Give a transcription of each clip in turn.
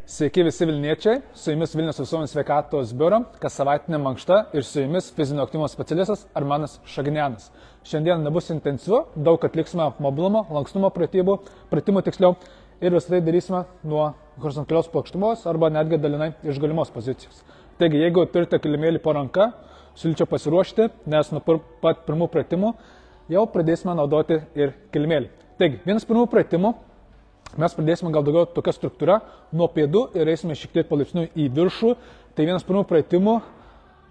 Sveiki visi Vilniečiai, su jumis Vilniaus visuomenės sveikatos biuro, kas savaitinė mankšta ir su jumis fizinio aktyvumo specialistas Armanas Šaginianas. Šiandien nebus intensyvu, daug atliksime mobilumo, lankstumo pratimų tiksliau ir visą tai darysime nuo horizontalios plokštumos arba netgi dalinai iš galimos pozicijos. Taigi, jeigu turite kilimėlį po ranka, siūlyčiau pasiruošti, nes nuo pat pirmų pratimų jau pradėsime naudoti ir kilimėlį. Taigi, vienas pirmų pratimų. Mes pradėsime gal daugiau tokia struktūra nuo pėdų ir eisime šiek tiek palaipsniui į viršų. Tai vienas pirmų pratimų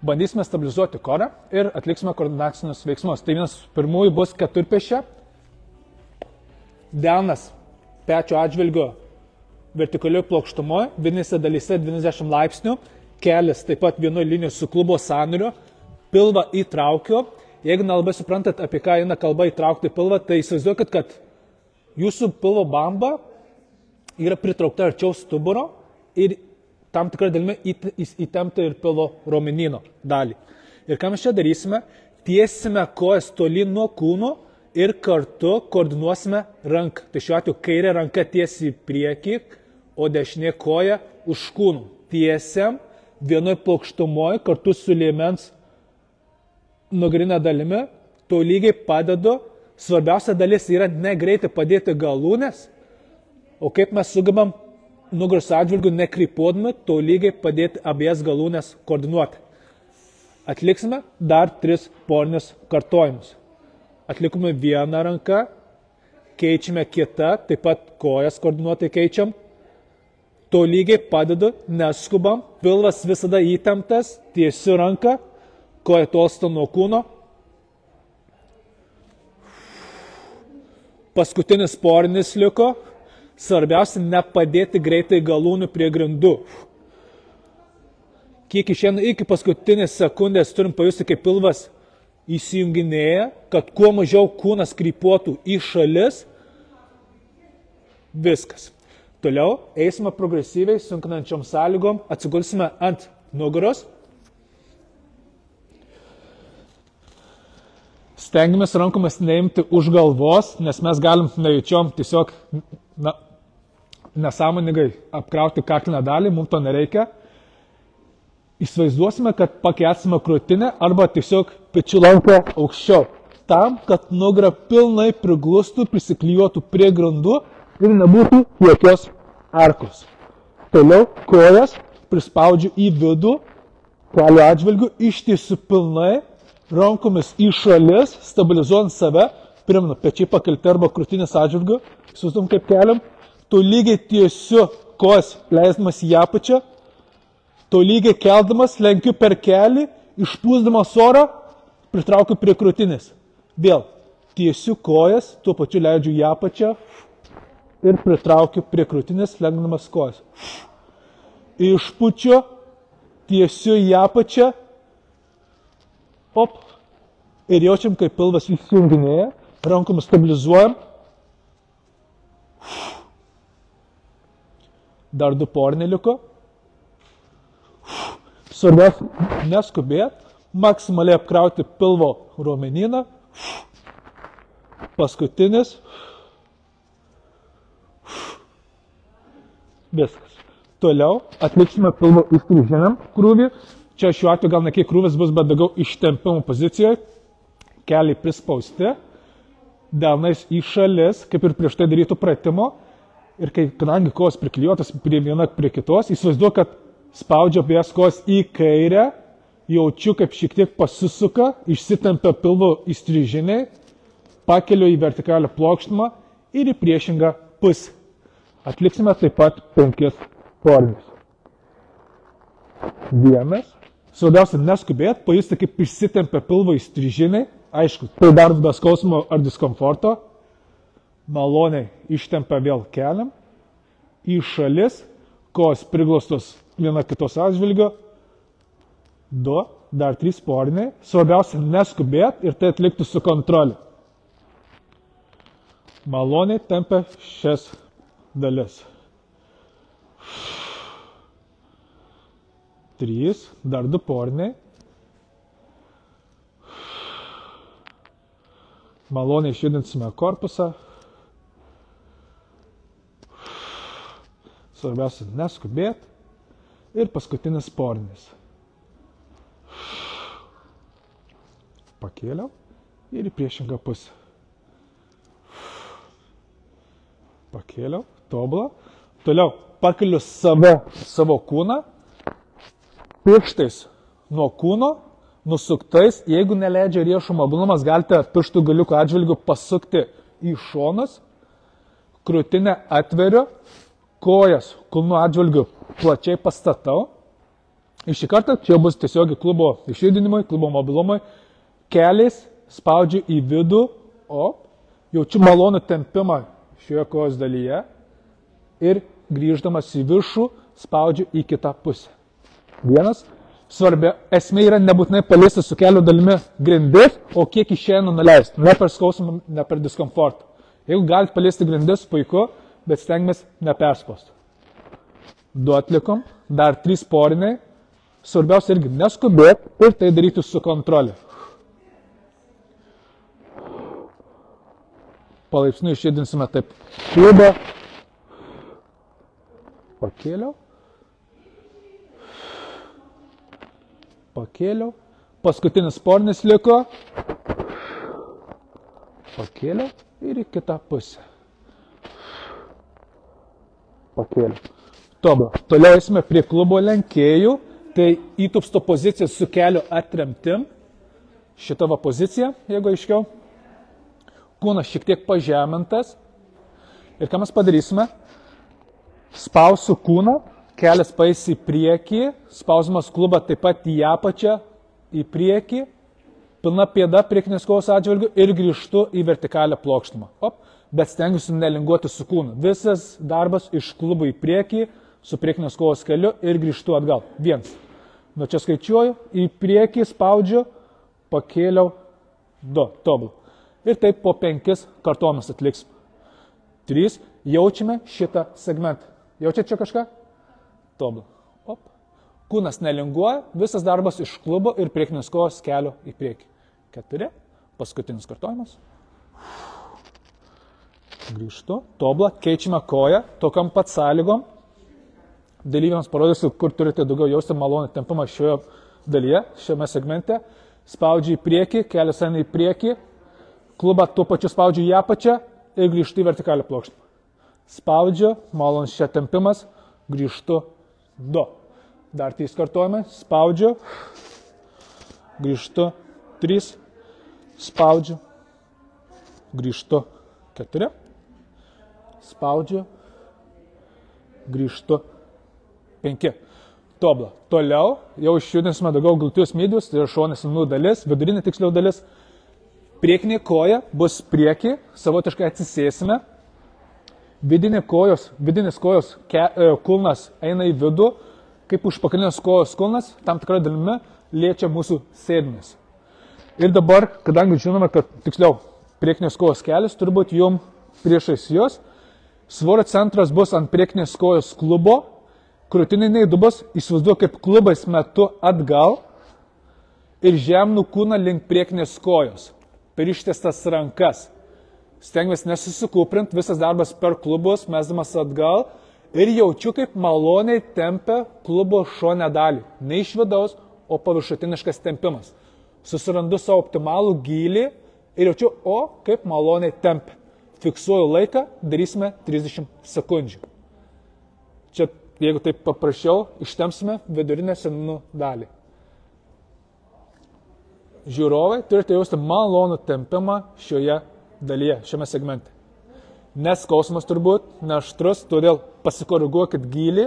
bandysime stabilizuoti korą ir atliksime koordinacinius veiksmus. Tai vienas pirmųjų bus keturpėsčia. Delnas pečio atžvilgiu vertikalioj plokštumoje, vidinėse dalyse 90 laipsnių. Kelias taip pat vienoje linijoje su klubo sąnariu. Pilvą įtraukiu. Jeigu nelabai suprantat, apie ką eina kalba įtraukti pilvą, tai įsivaizduokit, kad jūsų pilvo bamba yra pritraukta arčiau stuburo ir tam tikrą dalimi įtempta ir pilvo raumenyno dalį. Ir ką mes čia darysime? Tiesime kojas tolyn nuo kūno ir kartu koordinuosime ranką. Tai šiuo atveju kairė ranka tiesiai į priekį, o dešinė koja už kūnų. Tiesiam vienoje plokštumoje kartu su liemens nugarinė dalimi, to lygiai padedu. Svarbiausia dalis yra negreitai padėti galūnes, o kaip mes sugebam nugaros atžvilgiu nekrypuodami, to lygiai padėti abiejas galūnes koordinuoti. Atliksime dar 3 porinius kartojimus. Atlikome vieną ranką, keičiame kitą, taip pat kojas koordinuotai keičiam. To lygiai padedu, neskubam, pilvas visada įtemptas, tiesiu ranką, koja tolsta nuo kūno. Paskutinis porinis liko. Svarbiausia nepadėti greitai galūnių prie grindų. Kiek išeina iki paskutinės sekundės turim pajusti, kaip pilvas įsijunginėja, kad kuo mažiau kūnas krypuotų į šalis. Viskas. Toliau eisime progresyviai, sunkinančiom sąlygom, atsigulsime ant nugaros. Stengiamės rankomis neimti už galvos, nes mes galim nejučiom tiesiog nesąmoningai apkrauti kaklinę dalį, mums to nereikia. Įsivaizduosime, kad pakelsime krūtinę arba tiesiog pečių lanką aukščiau, tam, kad nugara pilnai priglustų, prisiklijuotų prie grindų ir nebūtų jokios arkos. Toliau kojas prispaudžiu į vidų, kelių atžvilgių, ištiesiu pilnai, rankomis į šalis, stabilizuojant save, primenu, pečiai pakelti arba krūtinės atžvilgiu, sustum kaip keliam, to lygiai tiesiu kojas leisdamas į apačią, to lygiai keldamas, lenkiu per kelį, išpūsdamas orą, pritraukiu prie krūtinės. Vėl, tiesiu kojas, tuo pačiu leidžiu į apačią ir pritraukiu prie krūtinės, lenkdamas kojas. Išpučiu, tiesiu į apačią, op, ir jaučiam, kaip pilvas įsijunginėja, rankomis stabilizuojam. Dar 2 poriniai liko. Svarbiausia neskubėti, maksimaliai apkrauti pilvo raumenyną. Paskutinis. Viskas. Toliau atliksime pilvo įstrižiniam krūvį. Čia šiuo atveju gal ne kiek krūvis bus, bet daugiau ištempimo pozicijoje. Keliai prispausti, delnais į šalis, kaip ir prieš tai darytų pratimo. Ir kadangi kojos priklijuotas prie viena prie kitos, įsivaizduoju, kad spaudžia abiejas kojas į kairę, jaučiu, kaip šiek tiek pasisuka, išsitempia pilvo įstrižiniai, pakeliu į vertikalią plokštumą ir į priešingą pusę. Atliksime taip pat 5 porinius. 1. Svarbiausia neskubėti, pajusti, kaip išsitempia pilvo įstrižiniai. Aišku, tai dar be skausmo ar diskomforto. Maloniai ištempia vėl keliam. Į šalis, kojos priglaustos viena kitos atžvilgio. 2, dar 3 poriniai. Svarbiausia neskubėti ir tai atlikti su kontrolė. Maloniai tempia šias dalis. 3, dar 2 poriniai. Maloniai išjudinsime korpusą. Svarbiausia neskubėti. Ir paskutinis sporinis. Pakėliau ir į priešingą pusę. Pakėliau, tobulą. Toliau pakeliu savo kūną. Pirštais nuo kūno, nusuktais. Jeigu neleidžia riešų mobilumas, galite pirštų galiukų atžvilgių pasukti į šonus. Krūtinę atveriu. Kojas kulnų atžvilgių plačiai pastatau. Ir šį kartą čia bus tiesiog klubo išjudinimui, klubo mobilumui. Keliais spaudžiu į vidų, jaučiu malonų tempimą šioje kojos dalyje. Ir grįždamas į viršų, spaudžiu į kitą pusę. Vienas. Svarbia esmė yra nebūtinai paliesti su kelio dalimi grindis, o kiek išeina nuleisti. Ne per skausmą, ne per diskomfortą. Jeigu galite paliesti grindis, puiku, bet stengiamės neperspausti. 2 atlikom, dar 3 sporiniai. Svarbiausia irgi neskubėti ir tai daryti su kontrolė. Palaipsniui išjedinsime taip. Klubą. Pakėliau. Pakėliau. Paskutinis sporinis liko. Pakėliau ir į kitą pusę. Pakėliau. Toliau eisime prie klubo lenkėjų. Tai įtūpsto pozicija su kelio atremtim. Šita va pozicija, jeigu aiškiau. Kūnas šiek tiek pažemintas. Ir ką mes padarysime? Spausiu kūną, kelias paeis į priekį, spausimas klubą taip pat į apačią, į priekį, pilna pėda priekinės kojos atžvilgių ir grįžtu į vertikalią plokštumą. Bet stengiuosi nelinguoti su kūnu. Visas darbas iš klubo į priekį, su priekinės kojos keliu ir grįžtu atgal. 1. Nuo čia skaičiuoju, į priekį spaudžiu, pakėliau, 2. Tobulą. Ir taip po 5 kartomis atliksim. 3. Jaučiame šitą segmentą. Jaučiate čia kažką? Tobulą. Kūnas nelinguoja, visas darbas iš klubo ir priekinės kojos kelio į priekį. 4. Paskutinis kartojimas. Grįžtu. Tobulą. Keičiame koją. Tokiam pat sąlygom. Dalyviams parodysiu, kur turite daugiau jausti malonų tempimą šioje dalyje, šiame segmente. Spaudžiu į priekį, kelias eina į priekį. Klubą tuo pačiu spaudžiu į apačią ir grįžtu į vertikalią plokštumą. Spaudžiu, malonus čia tempimas, grįžtu 2. Dar 3 kartojame, spaudžiu, grįžtu 3, spaudžiu, grįžtu 4, spaudžiu, grįžtu 5. Tobulą. Toliau jau išjudinsime daugiau glutius medius, tai yra šoninė sąnarių dalis, vidurinė tiksliau dalis. Priekinė koja bus prieki, savotiškai atsisėsime. Vidinis kojos kulnas eina į vidų, kaip užpakalinės kojos kulnas, tam tikrą dalimi liečia mūsų sėdmenis. Ir dabar, kadangi žinome, kad tiksliau priekinės kojos kelias turi būti jum priešais jos, svorio centras bus ant priekinės kojos klubo, krūtininiai dubas įsivaizduoju kaip klubais metu atgal ir žeminu kūną link priekinės kojos, per ištiestas rankas. Stengiamės nesusikūprint, visas darbas per klubus, mesdamas atgal ir jaučiu, kaip maloniai tempia klubo šonę dalį. Ne iš vidaus, o paviršutiniškas tempimas. Susirandu savo optimalų gylį ir jaučiu, kaip maloniai tempia. Fiksuoju laiką, darysime 30 sekundžių. Čia, jeigu taip paprašiau, ištempsime vidurinę sėmenų dalį. Žiūrovai, turite jausti malonų tempimą šioje dalyje, šiame segmente. Neskausmas turbūt, neaštrus, todėl pasikoreguokit gylį,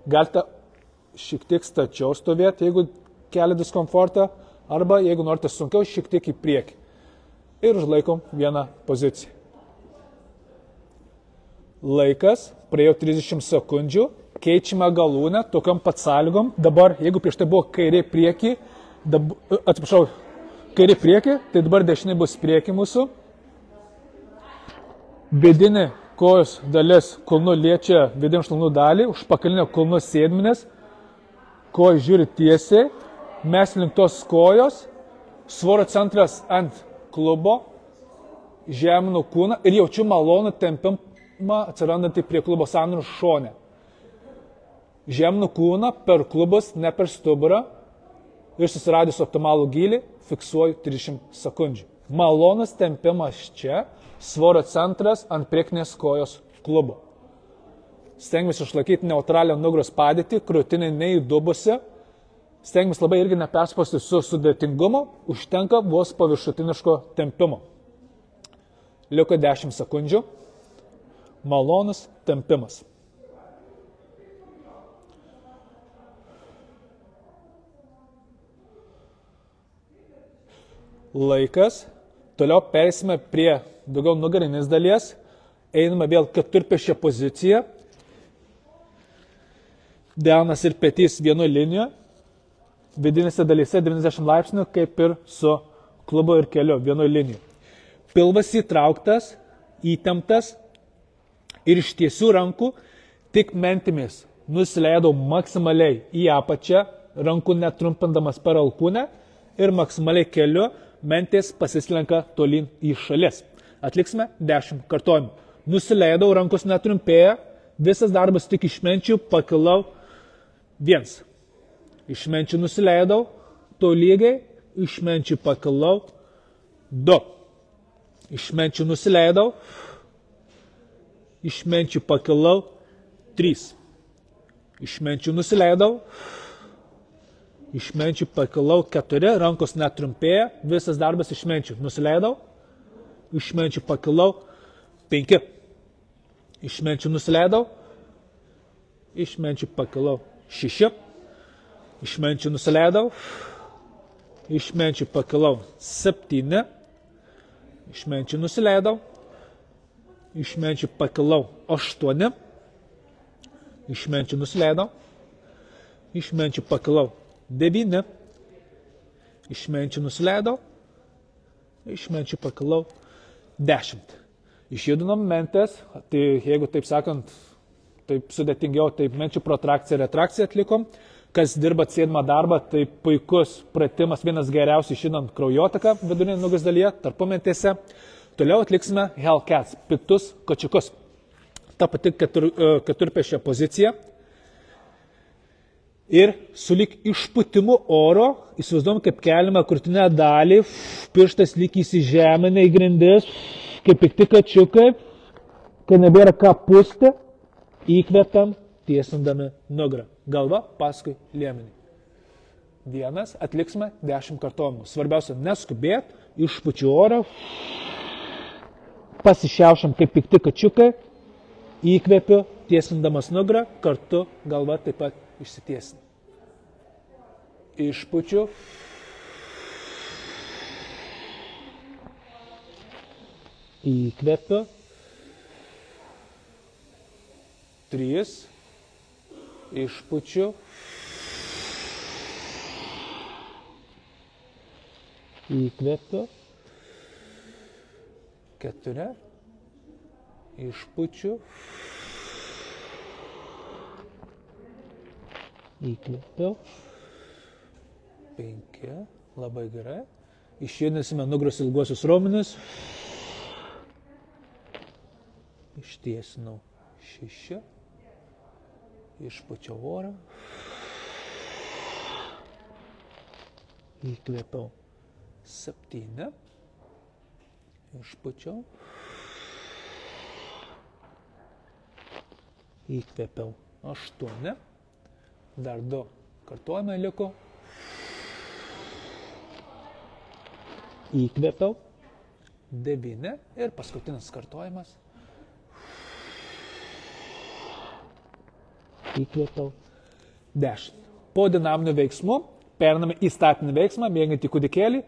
galite šiek tiek stačiau stovėti, jeigu kelia diskomfortą, arba jeigu norite sunkiau, šiek tiek į priekį. Ir užlaikom vieną poziciją. Laikas, praėjo 30 sekundžių, keičiame galūnę, tokiam pat sąlygom. Dabar, jeigu prieš tai buvo kairė priekį, kairė priekį, tai dabar dešinė bus priekį mūsų. Vidinė kojos dalis kulnų liečia vidinį šlaunų dalį, užpakalinio kulnų sėdmenis, koja žiūri tiesiai, mes link tos kojos, svorio centras ant klubo, žeminu kūną ir jaučiu malonų tempimą atsirandantį prie klubo sąnarių šone. Žeminu kūną per klubus, ne per stuburą. Ir susiradęs optimalų gylį, fiksuoju 30 sekundžių. Malonus tempimas čia, svorio centras ant priekinės kojos klubo. Stengiamės išlaikyti neutralią nugaros padėtį, krūtinė neįdubusi. Stengiamės labai irgi neperspausti su sudėtingumu, užtenka vos paviršutiniško tempimo. Liko 10 sekundžių. Malonus tempimas. Laikas. Toliau persime prie daugiau nugarinės dalies. Einame vėl keturpėsčia poziciją. Delnas ir petys vienu liniju. Vidinėse dalyse 90 laipsnių, kaip ir su klubo ir keliu vienu liniju. Pilvas įtrauktas, įtemptas ir iš tiesių rankų tik mentimis nusileidau maksimaliai į apačią, rankų netrumpindamas per alkūnę ir maksimaliai keliu mentės pasislenka tolyn į šalis. Atliksime 10 kartojimų. Nusileidau, rankos netrumpėja, visas darbas tik išmenčių, pakilau 1. Išmenčių nusileidau, tolygiai, išmenčių pakilau 2. Išmenčių nusileidau, išmenčių pakilau 3. Išmenčių nusileidau, išmenčių pakilau 4, rankos netrumpėja, visas darbas išmenčių. Nusileidau, išmenčių pakilau 5. Išmenčių nusileidau, išmenčių pakilau 6. Išmenčių nusileidau, išmenčių pakilau 7. Išmenčių nusileidau, išmenčių pakilau 8. Išmenčių nusileidau, išmenčių pakilau 9. Išmenčių nusileidau, išmenčių pakilau 10. Išjudinam mentės, tai jeigu taip sakant, taip sudėtingiau, taip menčių protrakciją ir retrakciją atlikom. Kas dirba sėdimą darbą, tai puikus pratimas, vienas geriausiai išjudinant kraujotaką vidurinėje nugaros dalyje, tarpumentėse. Toliau atliksime Hellcats, piktus kačiukus. Ta pati keturpėsčia pozicija. Ir sulyg išputimu oro, įsivaizduom, kaip keliame krūtinę dalį, pirštas lyg įsižemina į grindis, kaip pikti kačiukai, kai nebėra ką pūsti, įkvepiam, tiesindami nugarą. Galva paskui liemenį. 1. Atliksime 10 kartojimų. Svarbiausia neskubėti, išpučiu orą, pasišiaušiam kaip pikti kačiukai, įkvepiu, tiesindamas nugarą, kartu galva taip pat išsitiesin. Išpučiu. Įkvepiu. 3. Išpučiu. Įkvepiu. 4. Išpučiu. Įkvepiu. 5. Labai gerai. Išjudinsime nugaros ilguosius raumenis. Ištiesinau 6. Išpučiau orą. Įkvėpiau 7. Išpučiau. Įkvėpiau 8. Dar 2 kartojimai liko. Įkvėpiau 9. Ir paskutinis kartojimas. Įkvėpiau 10. Po dinaminių veiksmų periname į statinį veiksmą, mėgantį kūdikėlį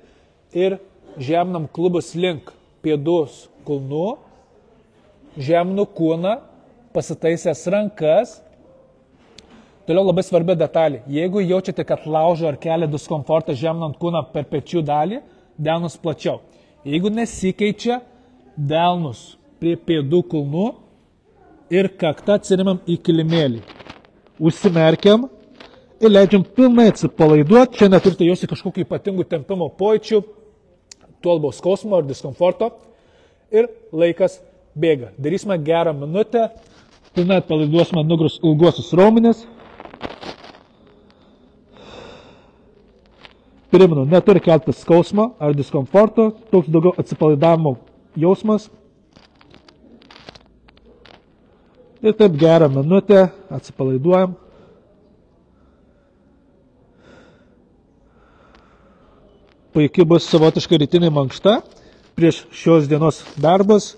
ir žeminam klubus link pėdus kulnų, žeminu kūną, pasitaisęs rankas. Toliau labai svarbi detalė. Jeigu jaučiate, kad laužo ar kelia diskomfortą žeminant kūną per pečių dalį, delnus plačiau. Jeigu nesikeičia, delnus prie pėdų kulnų ir kaktą atsiremiam į kilimėlį. Užsimerkiam ir leidžiam pilnai atsipalaiduoti. Čia neturite jausti kažkokių ypatingų tempimo pojūčių, tuolbaus skausmo ar diskomforto. Ir laikas bėga. Darysime gerą minutę. Pilnai atpalaiduosime nugaros ilguosius raumenis. Primenu, neturi kelti skausmo ar diskomforto, toks daugiau atsipalaidavimo jausmas. Ir taip gerą minutę atsipalaiduojam. Puikiai bus savotiška rytinė mankšta prieš šios dienos darbus.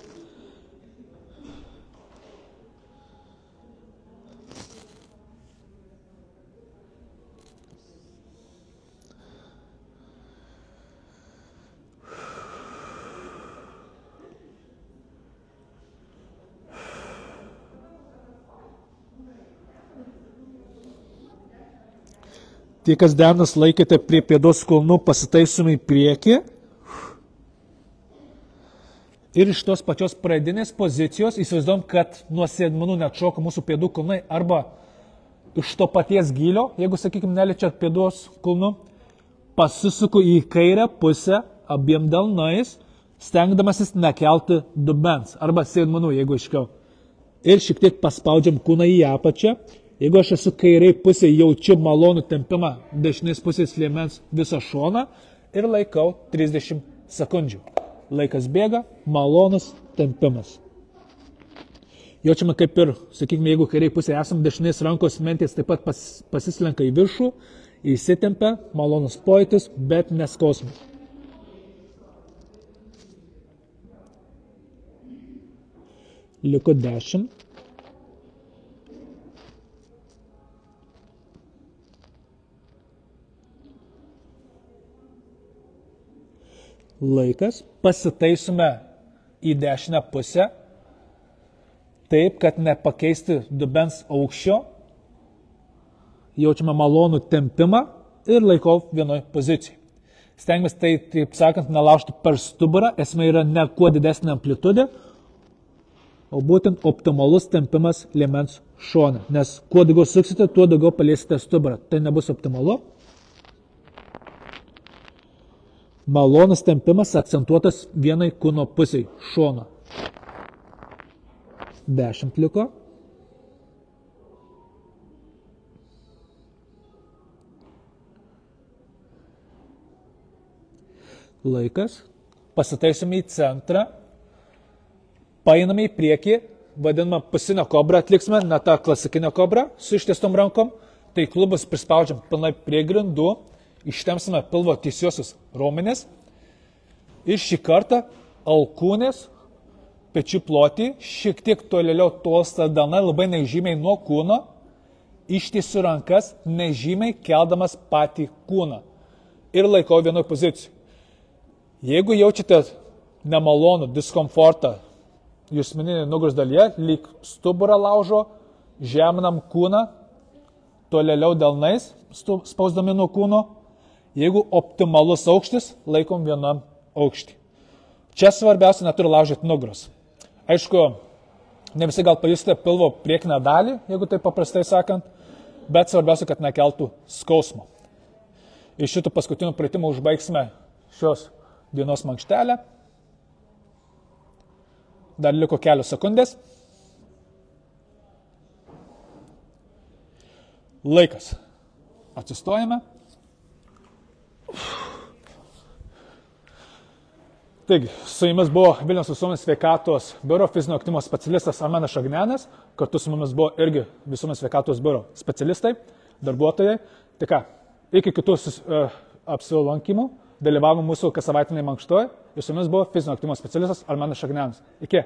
Tie, kas delnus laikėte prie pėdos kulnų, pasitaisome į priekį. Ir iš tos pačios pradinės pozicijos įsivaizduom, kad nuo sėdmenų neatšoka mūsų pėdų kulnai arba iš to paties gylio, jeigu, sakykime, neliečiat pėdos kulnų, pasisuku į kairę pusę abiem delnais, stengdamasis nekelti dubens arba sėdmenų, jeigu aiškiau. Ir šiek tiek paspaudžiam kūną į apačią. Jeigu aš esu kairiai pusė, jaučiu malonų tempimą dešinės pusės liemens visą šoną ir laikau 30 sekundžių. Laikas bėga, malonus tempimas. Jaučiame kaip ir, sakykime, jeigu kairiai pusė esam, dešinės rankos mentės taip pat pasislenka į viršų, įsitempia, malonus pojūtis, bet neskausmas. Liko 10. Laikas, pasitaisome į dešinę pusę, taip, kad nepakeisti dubens aukščio, jaučiame malonų tempimą ir laikau vienoj pozicijai. Stengiamės tai, taip sakant, nelaužti per stuburą, esmė yra ne kuo didesnė amplitudė, o būtent optimalus tempimas liemens šone, nes kuo daugiau suksite, tuo daugiau paliesite stuburą, tai nebus optimalu. Malonus tempimas akcentuotas vienai kūno pusiai šono. 10 liko. Laikas. Pasitaisome į centrą. Paeiname į priekį. Vadinamą pusinę kobrą atliksime, ne tą klasikinę kobrą su ištiestom rankom. Tai klubus prispaudžiam pilnai prie grindų. Ištempsime pilvo tiesiosius raumenis ir šį kartą alkūnės, pečių plotį, šiek tiek tolėliau tolsta delnai, labai nežymiai nuo kūno, ištiesiu rankas, nežymiai keldamas patį kūną ir laikau vienoj pozicijai. Jeigu jaučiate nemalonų diskomfortą jusmeninėje nugaros dalyje, lyg stuburą laužo, žeminam kūną, tolėliau delnais, spausdami nuo kūno. Jeigu optimalus aukštis, laikom vienam aukštį. Čia svarbiausia neturi laužyti nugaros. Aišku, ne visi gal pajusite pilvo priekinę dalį, jeigu tai paprastai sakant, bet svarbiausia, kad nekeltų skausmo. Iš šitų paskutinių pratimų užbaigsime šios dienos mankštelę. Dar liko kelios sekundės. Laikas. Atsistojame. Taigi, su jumis buvo Vilniaus visuomenės sveikatos biuro fizinio aktyvumo specialistas Armenas Šagnenas, kartu su mumis buvo irgi visuomenės sveikatos biuro specialistai, darbuotojai. Tai ką, iki kitų apsilankymų dalyvavome mūsų kassavaitiniai mankštoje ir su jumis buvo fizinio aktyvumo specialistas Armenas Šagnenas. Iki.